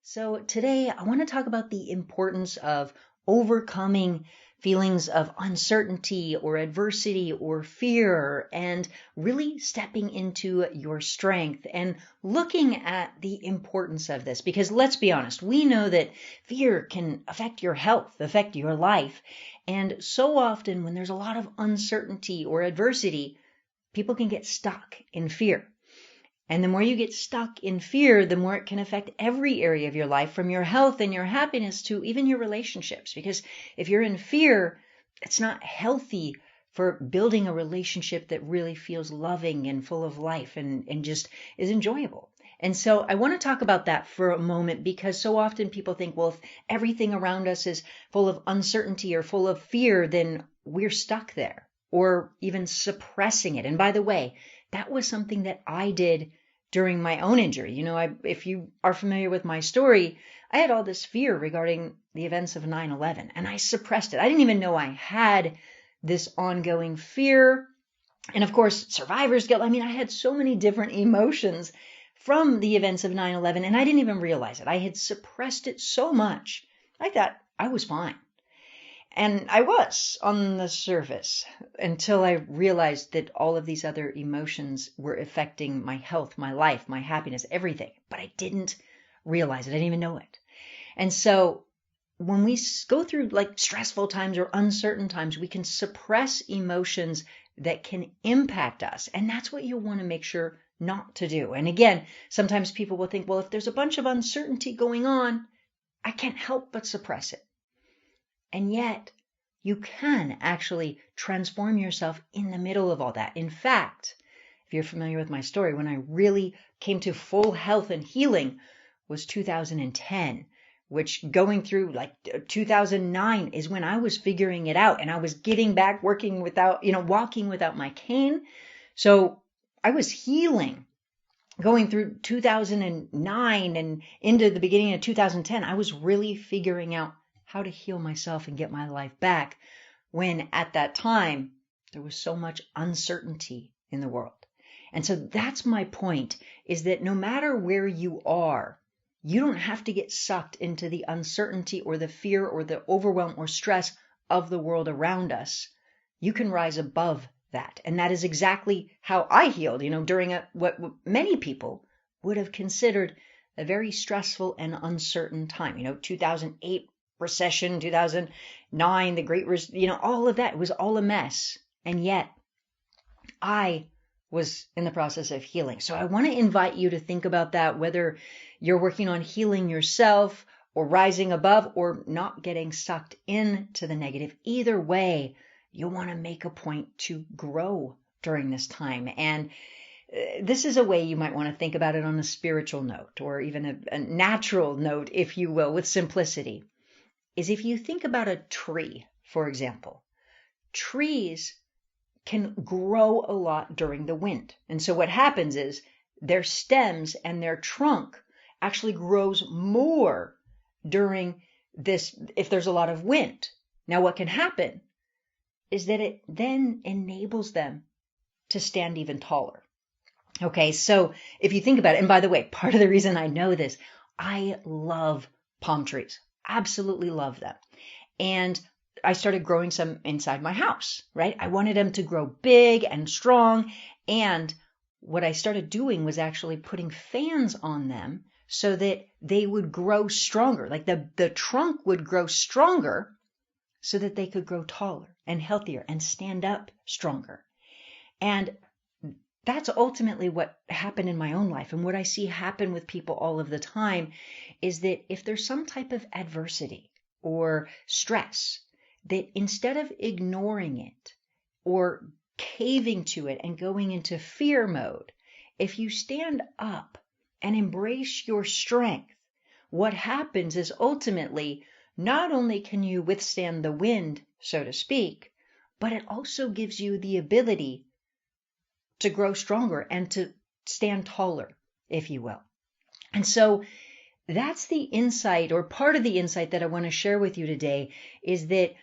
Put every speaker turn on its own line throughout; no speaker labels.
So, today I want to talk about the importance of overcoming feelings of uncertainty or adversity or fear and really stepping into your strength and looking at the importance of this. Because let's be honest, we know that fear can affect your health, affect your life. And so often, when there's a lot of uncertainty or adversity, people can get stuck in fear. And the more you get stuck in fear, the more it can affect every area of your life, from your health and your happiness to even your relationships. Because if you're in fear, it's not healthy for building a relationship that really feels loving and full of life and just is enjoyable. And so I want to talk about that for a moment, because so often people think, well, if everything around us is full of uncertainty or full of fear, then we're stuck there or even suppressing it. And by the way, that was something that I did during my own injury. If you are familiar with my story, I had all this fear regarding the events of 9/11, and I suppressed it. I didn't even know I had this ongoing fear. And of course, survivor's guilt. I mean, I had so many different emotions from the events of 9/11, and I didn't even realize it. I had suppressed it so much. I thought I was fine. And I was on the surface until I realized that all of these other emotions were affecting my health, my life, my happiness, everything. But I didn't realize it. I didn't even know it. And so when we go through like stressful times or uncertain times, we can suppress emotions that can impact us. And that's what you'll want to make sure not to do. And again, sometimes people will think, well, if there's a bunch of uncertainty going on, I can't help but suppress it. And yet, you can actually transform yourself in the middle of all that. In fact, if you're familiar with my story, when I really came to full health and healing was 2010, which going through like 2009 is when I was figuring it out and I was getting back walking without my cane. So I was healing. Going through 2009 and into the beginning of 2010, I was really figuring out how to heal myself and get my life back, when at that time there was so much uncertainty in the world. And so that's my point, is that no matter where you are, you don't have to get sucked into the uncertainty or the fear or the overwhelm or stress of the world around us. You can rise above that. And that is exactly how I healed, during what many people would have considered a very stressful and uncertain time. 2008 recession, 2009, the Great, all of that. It was all a mess. And yet I was in the process of healing. So I want to invite you to think about that, whether you're working on healing yourself or rising above or not getting sucked into the negative. Either way, you'll want to make a point to grow during this time. And this is a way you might want to think about it on a spiritual note, or even a natural note, if you will, with simplicity. Is if you think about a tree, for example, trees can grow a lot during the wind. And so what happens is their stems and their trunk actually grows more during this, if there's a lot of wind. Now, what can happen is that it then enables them to stand even taller. Okay, so if you think about it, and by the way, part of the reason I know this, I love palm trees. Absolutely love them. And I started growing some inside my house, right? I wanted them to grow big and strong. And what I started doing was actually putting fans on them so that they would grow stronger. Like the trunk would grow stronger so that they could grow taller and healthier and stand up stronger. And that's ultimately what happened in my own life. And what I see happen with people all of the time is that if there's some type of adversity or stress, that instead of ignoring it or caving to it and going into fear mode, if you stand up and embrace your strength, what happens is ultimately not only can you withstand the wind, so to speak, but it also gives you the ability to grow stronger and to stand taller, if you will. And so that's the insight, or part of the insight, that I want to share with you today, is that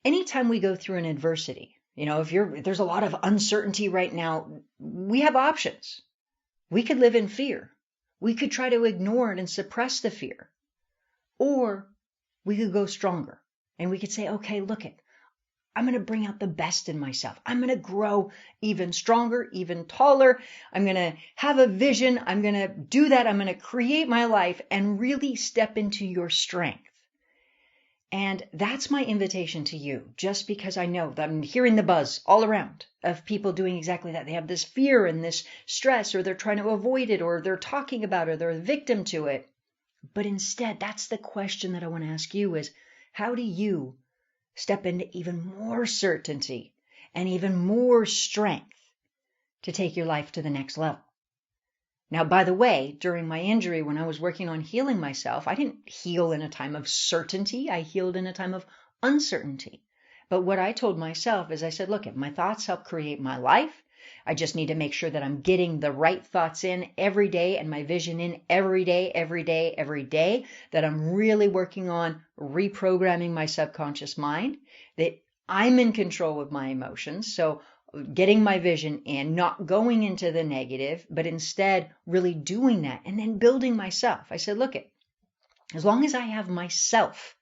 anytime we go through an adversity, if there's a lot of uncertainty right now, we have options. We could live in fear. We could try to ignore it and suppress the fear. Or we could go stronger and we could say, okay, look it, I'm going to bring out the best in myself. I'm going to grow even stronger, even taller. I'm going to have a vision. I'm going to do that. I'm going to create my life and really step into your strength. And that's my invitation to you, just because I know that I'm hearing the buzz all around of people doing exactly that. They have this fear and this stress, or they're trying to avoid it, or they're talking about it, or they're a victim to it. But instead, that's the question that I want to ask you is, how do you step into even more certainty and even more strength to take your life to the next level? Now, by the way, during my injury, when I was working on healing myself, I didn't heal in a time of certainty. I healed in a time of uncertainty. But what I told myself is I said, look, my thoughts help create my life. I just need to make sure that I'm getting the right thoughts in every day and my vision in every day, that I'm really working on reprogramming my subconscious mind, that I'm in control of my emotions. So getting my vision in, not going into the negative, but instead really doing that and then building myself. I said, look, as long as I have myself,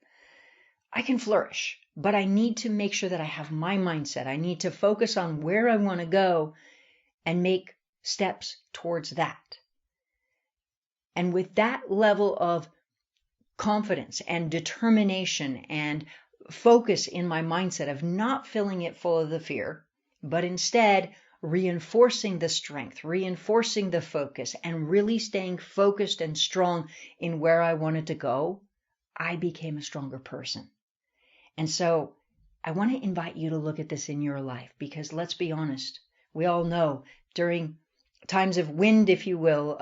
I can flourish, but I need to make sure that I have my mindset. I need to focus on where I want to go and make steps towards that. And with that level of confidence and determination and focus in my mindset of not filling it full of the fear, but instead reinforcing the strength, reinforcing the focus, and really staying focused and strong in where I wanted to go, I became a stronger person. And so I want to invite you to look at this in your life, because let's be honest, we all know during times of wind, if you will,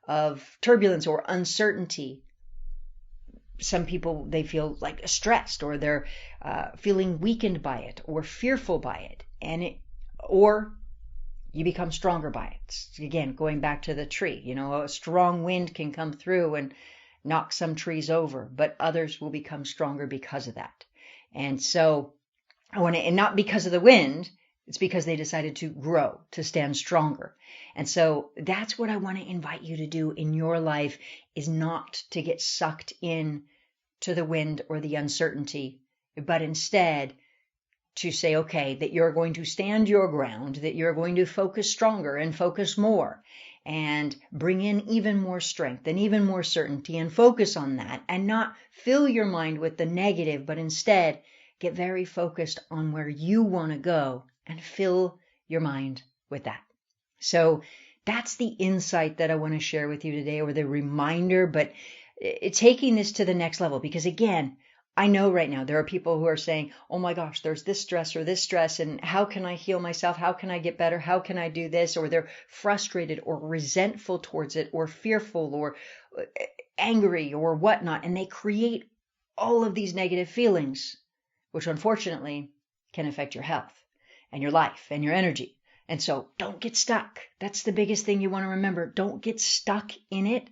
of turbulence or uncertainty, some people, they feel like stressed, or they're feeling weakened by it or fearful by it, or you become stronger by it. Again, going back to the tree, a strong wind can come through and knock some trees over, but others will become stronger because of that. And so and not because of the wind, it's because they decided to grow, to stand stronger. And so that's what I want to invite you to do in your life, is not to get sucked in to the wind or the uncertainty, but instead to say, okay, that you're going to stand your ground, that you're going to focus stronger and focus more and bring in even more strength and even more certainty and focus on that, and not fill your mind with the negative, but instead get very focused on where you want to go and fill your mind with that. So that's the insight that I want to share with you today, or the reminder, but taking this to the next level, because again, I know right now there are people who are saying, oh my gosh, there's this stress or this stress, and how can I heal myself? How can I get better? How can I do this? Or they're frustrated or resentful towards it, or fearful or angry or whatnot, and they create all of these negative feelings, which unfortunately can affect your health and your life and your energy. And so don't get stuck. That's the biggest thing you want to remember. Don't get stuck in it.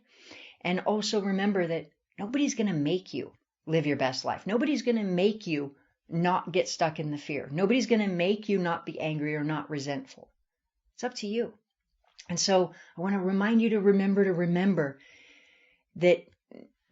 And also remember that nobody's going to make you live your best life. Nobody's going to make you not get stuck in the fear. Nobody's going to make you not be angry or not resentful. It's up to you. And so I want to remind you to remember that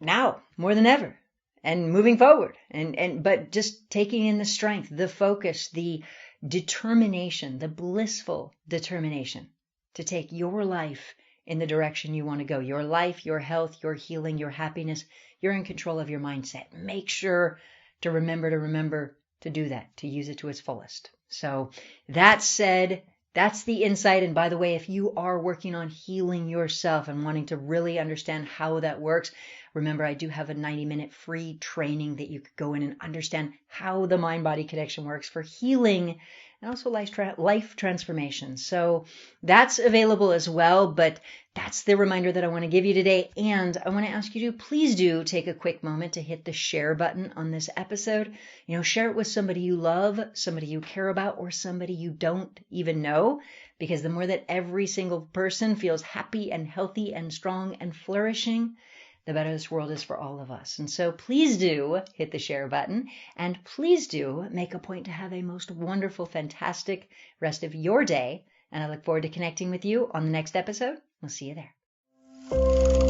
now more than ever, and moving forward, but just taking in the strength, the focus, the determination, the blissful determination to take your life in the direction you want to go. Your life, your health, your healing, your happiness. You're in control of your mindset. Make sure to remember to do that, to use it to its fullest. So that said, that's the insight. And by the way, if you are working on healing yourself and wanting to really understand how that works, remember, I do have a 90-minute free training that you could go in and understand how the mind-body connection works for healing and also life transformation. So that's available as well, but that's the reminder that I want to give you today. And I want to ask you to please do take a quick moment to hit the share button on this episode. Share it with somebody you love, somebody you care about, or somebody you don't even know, because the more that every single person feels happy and healthy and strong and flourishing, the better this world is for all of us. And so please do hit the share button, and please do make a point to have a most wonderful, fantastic rest of your day. And I look forward to connecting with you on the next episode. We'll see you there.